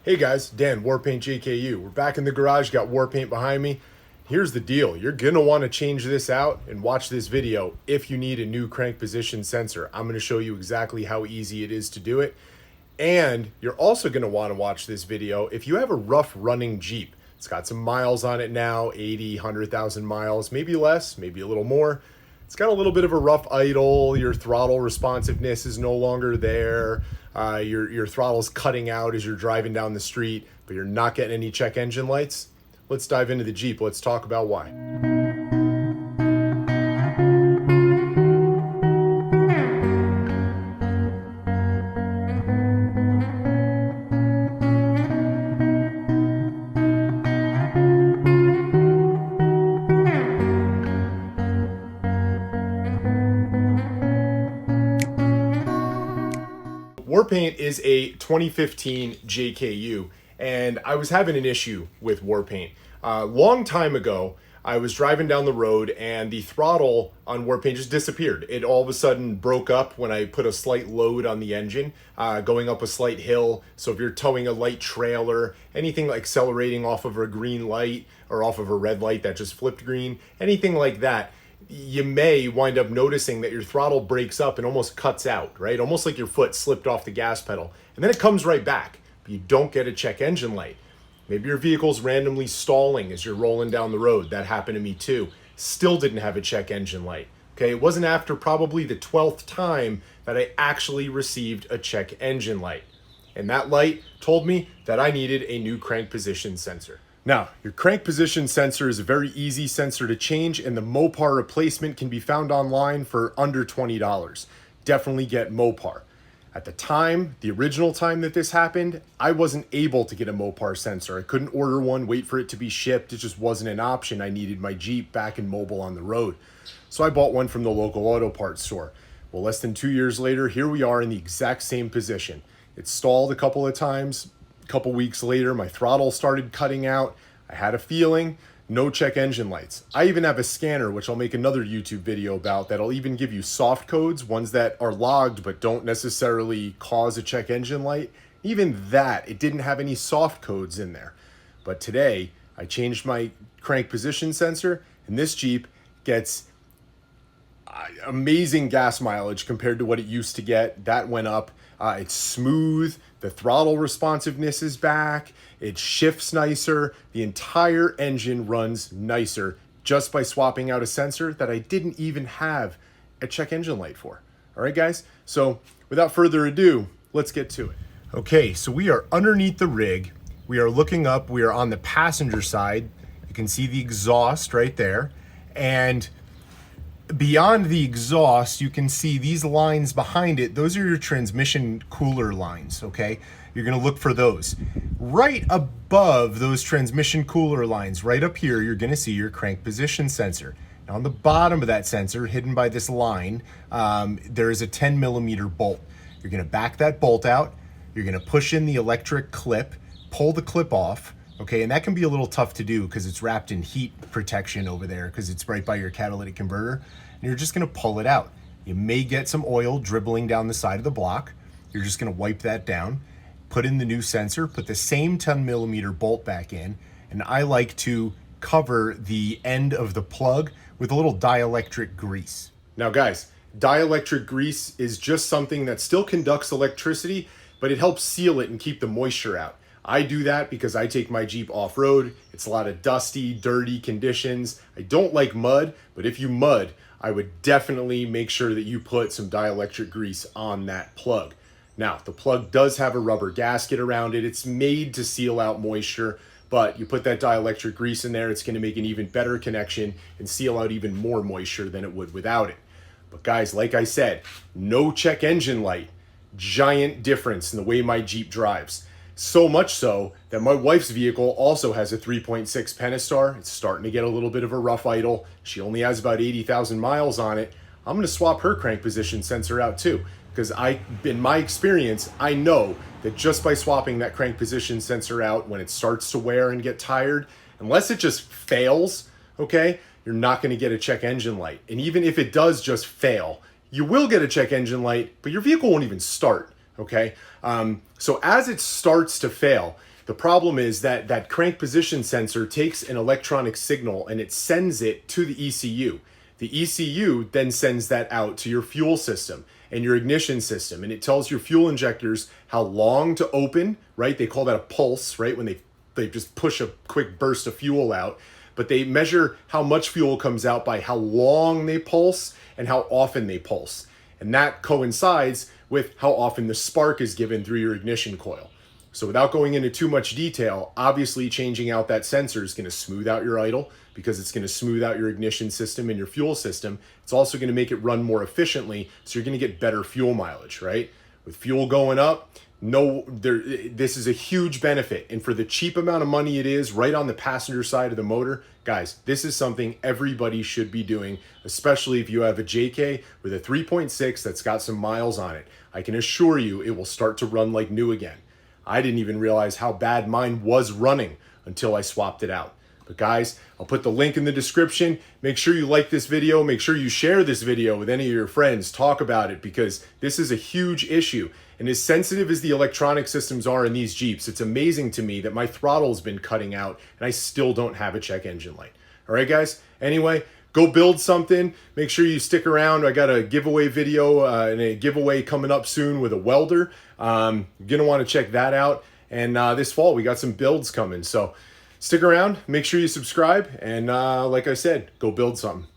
Hey guys, Dan, Warpaint JKU. We're back in the garage, got Warpaint behind me. Here's the deal. You're gonna wanna change this out and watch this video if you need a new crank position sensor. I'm gonna show you exactly how easy it is to do it. And you're also gonna wanna watch this video if you have a rough running Jeep. It's got some miles on it now, 80, 100,000 miles, maybe less, maybe a little more. It's got a little bit of a rough idle, your throttle responsiveness is no longer there, your throttle's cutting out as you're driving down the street, but you're not getting any check engine lights. Let's dive into the Jeep, let's talk about why. Warpaint is a 2015 JKU, and I was having an issue with Warpaint. Long time ago, I was driving down the road and the throttle on Warpaint just disappeared. It all of a sudden broke up when I put a slight load on the engine, going up a slight hill. So if you're towing a light trailer, anything like accelerating off of a green light or off of a red light that just flipped green, anything like that, you may wind up noticing that your throttle breaks up and almost cuts out, right? Almost like your foot slipped off the gas pedal. And then it comes right back, but you don't get a check engine light. Maybe your vehicle's randomly stalling as you're rolling down the road. That happened to me too. Still didn't have a check engine light. Okay, it wasn't after probably the 12th time that I actually received a check engine light. And that light told me that I needed a new crank position sensor. Now, your crank position sensor is a very easy sensor to change, and the Mopar replacement can be found online for under $20. Definitely get Mopar. At the time, the original time that this happened, I wasn't able to get a Mopar sensor. I couldn't order one, wait for it to be shipped. It just wasn't an option. I needed my Jeep back and mobile on the road. So I bought one from the local auto parts store. Well, less than 2 years later, here we are in the exact same position. It stalled a couple of times. A couple weeks later, my throttle started cutting out. I had a feeling, no check engine lights. I even have a scanner, which I'll make another YouTube video about, that'll even give you soft codes, ones that are logged but don't necessarily cause a check engine light. Even that, it didn't have any soft codes in there. But today, I changed my crank position sensor, and this Jeep gets amazing gas mileage compared to what it used to get. That went up. It's smooth. The throttle responsiveness is back. It shifts nicer. The entire engine runs nicer just by swapping out a sensor that I didn't even have a check engine light for. All right, guys. So without further ado, let's get to it. Okay, so we are underneath the rig. We are looking up. We are on the passenger side. You can see the exhaust right there. And beyond the exhaust, you can see these lines behind it. Those are your transmission cooler lines, okay? You're gonna look for those. Right above those transmission cooler lines, right up here, you're gonna see your crank position sensor. Now on the bottom of that sensor, hidden by this line, there is a 10mm bolt. You're gonna back that bolt out. You're gonna push in the electric clip, pull the clip off, okay, and that can be a little tough to do because it's wrapped in heat protection over there because it's right by your catalytic converter. And you're just gonna pull it out. You may get some oil dribbling down the side of the block. You're just gonna wipe that down, put in the new sensor, put the same 10mm bolt back in, and I like to cover the end of the plug with a little dielectric grease. Now guys, dielectric grease is just something that still conducts electricity, but it helps seal it and keep the moisture out. I do that because I take my Jeep off-road. It's a lot of dusty, dirty conditions. I don't like mud, but if you mud, I would definitely make sure that you put some dielectric grease on that plug. Now, the plug does have a rubber gasket around it. It's made to seal out moisture, but you put that dielectric grease in there, it's gonna make an even better connection and seal out even more moisture than it would without it. But guys, like I said, no check engine light. Giant difference in the way my Jeep drives. So much so that my wife's vehicle also has a 3.6 Pentastar. It's starting to get a little bit of a rough idle. She only has about 80,000 miles on it. I'm gonna swap her crank position sensor out too, because in my experience, I know that just by swapping that crank position sensor out when it starts to wear and get tired, unless it just fails, okay, you're not gonna get a check engine light. And even if it does just fail, you will get a check engine light, but your vehicle won't even start. Okay, so as it starts to fail, The problem is that that crank position sensor takes an electronic signal and it sends it to the ECU. The ECU then sends that out to your fuel system and your ignition system, and it tells your fuel injectors how long to open, right? They call that a pulse, right? When they just push a quick burst of fuel out. But they measure how much fuel comes out by how long they pulse and how often they pulse. And that coincides with how often the spark is given through your ignition coil. So without going into too much detail, obviously changing out that sensor is going to smooth out your idle because it's going to smooth out your ignition system and your fuel system. It's also going to make it run more efficiently, so you're going to get better fuel mileage, right? With fuel going up, this is a huge benefit. And for the cheap amount of money it is right on the passenger side of the motor, guys, this is something everybody should be doing, especially if you have a JK with a 3.6 that's got some miles on it. I can assure you it will start to run like new again. I didn't even realize how bad mine was running until I swapped it out. But guys, I'll put the link in the description. Make sure you like this video. Make sure you share this video with any of your friends. Talk about it because this is a huge issue. And as sensitive as the electronic systems are in these Jeeps, it's amazing to me that my throttle's been cutting out and I still don't have a check engine light. All right, guys? Anyway, go build something. Make sure you stick around. I got a giveaway video and a giveaway coming up soon with a welder. You're going to want to check that out. And this fall, we got some builds coming. So stick around. Make sure you subscribe. And like I said, go build something.